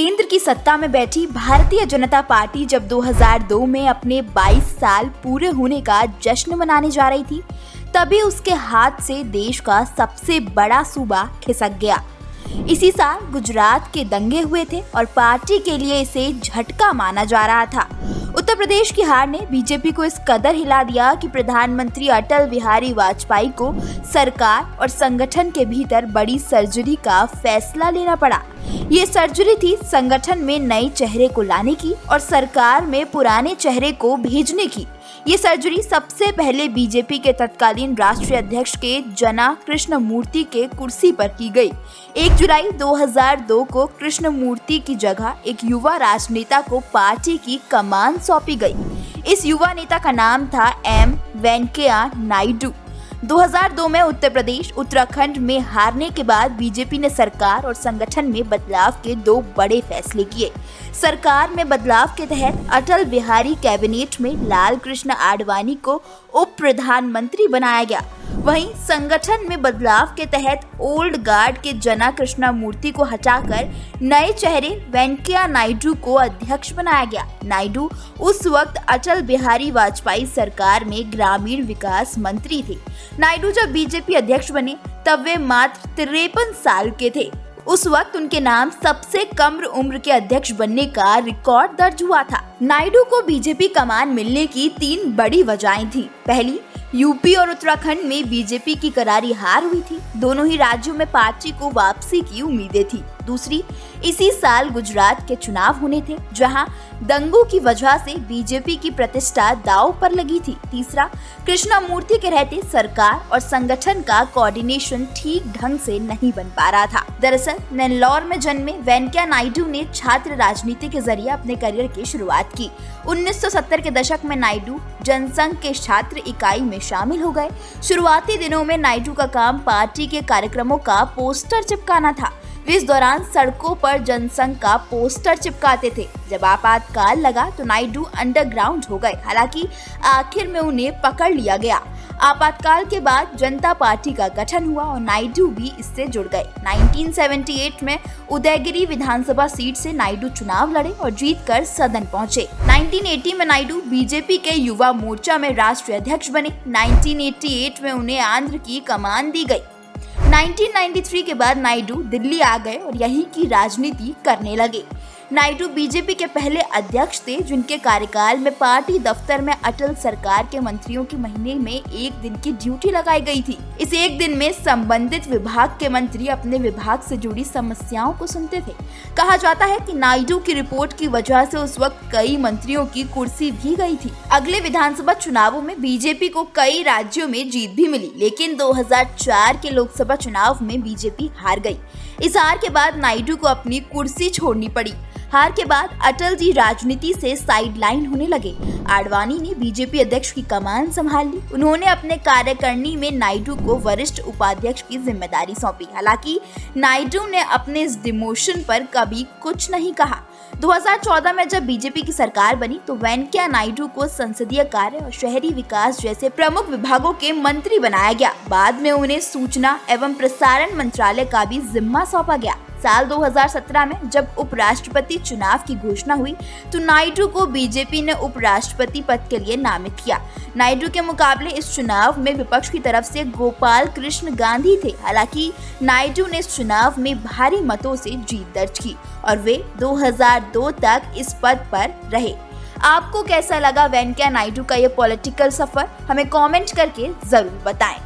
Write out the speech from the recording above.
केंद्र की सत्ता में बैठी भारतीय जनता पार्टी जब 2002 में अपने 22 साल पूरे होने का जश्न मनाने जा रही थी, तभी उसके हाथ से देश का सबसे बड़ा सूबा खिसक गया। इसी साल गुजरात के दंगे हुए थे और पार्टी के लिए इसे झटका माना जा रहा था। उत्तर प्रदेश की हार ने बीजेपी को इस कदर हिला दिया कि प्रधानमंत्री अटल बिहारी वाजपेयी को सरकार और संगठन के भीतर बड़ी सर्जरी का फैसला लेना पड़ा। ये सर्जरी थी संगठन में नए चेहरे को लाने की और सरकार में पुराने चेहरे को भेजने की। ये सर्जरी सबसे पहले बीजेपी के तत्कालीन राष्ट्रीय अध्यक्ष के जना कृष्णमूर्ति के कुर्सी पर की गई। 1 जुलाई 2002 को कृष्णमूर्ति की जगह एक युवा राजनेता को पार्टी की कमान सौंपी गई। इस युवा नेता का नाम था एम वेंकैया नायडू। 2002 में उत्तर प्रदेश उत्तराखंड में हारने के बाद बीजेपी ने सरकार और संगठन में बदलाव के 2 बड़े फैसले किए। सरकार में बदलाव के तहत अटल बिहारी कैबिनेट में लाल कृष्ण आडवाणी को उप प्रधानमंत्री बनाया गया। वहीं संगठन में बदलाव के तहत ओल्ड गार्ड के जना कृष्णमूर्ति को हटाकर नए चेहरे वेंकैया नायडू को अध्यक्ष बनाया गया। नायडू उस वक्त अटल बिहारी वाजपेयी सरकार में ग्रामीण विकास मंत्री थे। नायडू जब बीजेपी अध्यक्ष बने तब वे मात्र 53 साल के थे। उस वक्त उनके नाम सबसे कम उम्र के अध्यक्ष बनने का रिकॉर्ड दर्ज हुआ था। नायडू को बीजेपी कमान मिलने की 3 बड़ी वजहें थी। पहली, यूपी और उत्तराखंड में बीजेपी की करारी हार हुई थी। दोनों ही राज्यों में पार्टी को वापसी की उम्मीदें थी। दूसरी, इसी साल गुजरात के चुनाव होने थे, जहां दंगों की वजह से बीजेपी की प्रतिष्ठा दांव पर लगी थी। तीसरा, कृष्णमूर्ति के रहते सरकार और संगठन का कोऑर्डिनेशन ठीक ढंग से नहीं बन पा रहा था। दरअसल नेल्लौर में जन्मे वेंकैया नायडू ने छात्र राजनीति के जरिए अपने करियर की शुरुआत की। 1970 के दशक में नायडू जनसंघ के छात्र इकाई में शामिल हो गए। शुरुआती दिनों में नायडू का काम पार्टी के कार्यक्रमों का पोस्टर चिपकाना था। वे इस दौरान सड़कों पर जनसंघ का पोस्टर चिपकाते थे। जब आपातकाल लगा तो नायडू अंडरग्राउंड हो गए। हालांकि आखिर में उन्हें पकड़ लिया गया। आपातकाल के बाद जनता पार्टी का गठन हुआ और नायडू भी इससे जुड़ गए। 1978 में उदयगिरी विधानसभा सीट से नायडू चुनाव लड़े और जीतकर सदन पहुंचे। 1980 में नायडू बीजेपी के युवा मोर्चा में राष्ट्रीय अध्यक्ष बने। 1988 में उन्हें आंध्र की कमान दी गई। 1993 के बाद नायडू दिल्ली आ गए और यहीं की राजनीति करने लगे। नायडू बीजेपी के पहले अध्यक्ष थे जिनके कार्यकाल में पार्टी दफ्तर में अटल सरकार के मंत्रियों की महीने में 1 दिन की ड्यूटी लगाई गई थी। इस 1 दिन में संबंधित विभाग के मंत्री अपने विभाग से जुड़ी समस्याओं को सुनते थे। कहा जाता है कि नायडू की रिपोर्ट की वजह से उस वक्त कई मंत्रियों की कुर्सी भी गई थी। अगले विधानसभा चुनावों में बीजेपी को कई राज्यों में जीत भी मिली, लेकिन 2004 के लोकसभा चुनाव में बीजेपी हार गई। इस हार के बाद नायडू को अपनी कुर्सी छोड़नी पड़ी। हार के बाद अटल जी राजनीति से साइडलाइन होने लगे। आडवाणी ने बीजेपी अध्यक्ष की कमान संभाल ली। उन्होंने अपने कार्यकारिणी में नायडू को वरिष्ठ उपाध्यक्ष की जिम्मेदारी सौंपी। हालांकि नायडू ने अपने इस डिमोशन पर कभी कुछ नहीं कहा। 2014 में जब बीजेपी की सरकार बनी तो वेंकैया नायडू को संसदीय कार्य और शहरी विकास जैसे प्रमुख विभागों के मंत्री बनाया गया। बाद में उन्हें सूचना एवं प्रसारण मंत्रालय का भी जिम्मा सौंपा गया। साल 2017 में जब उपराष्ट्रपति चुनाव की घोषणा हुई तो नायडू को बीजेपी ने उपराष्ट्रपति पद के लिए नामित किया। नायडू के मुकाबले इस चुनाव में विपक्ष की तरफ से गोपाल कृष्ण गांधी थे। हालांकि नायडू ने इस चुनाव में भारी मतों से जीत दर्ज की और वे 2002 तक इस पद पर रहे। आपको कैसा लगा वेंकैया नायडू का ये पॉलिटिकल सफर? हमें कमेंट करके जरूर बताएं।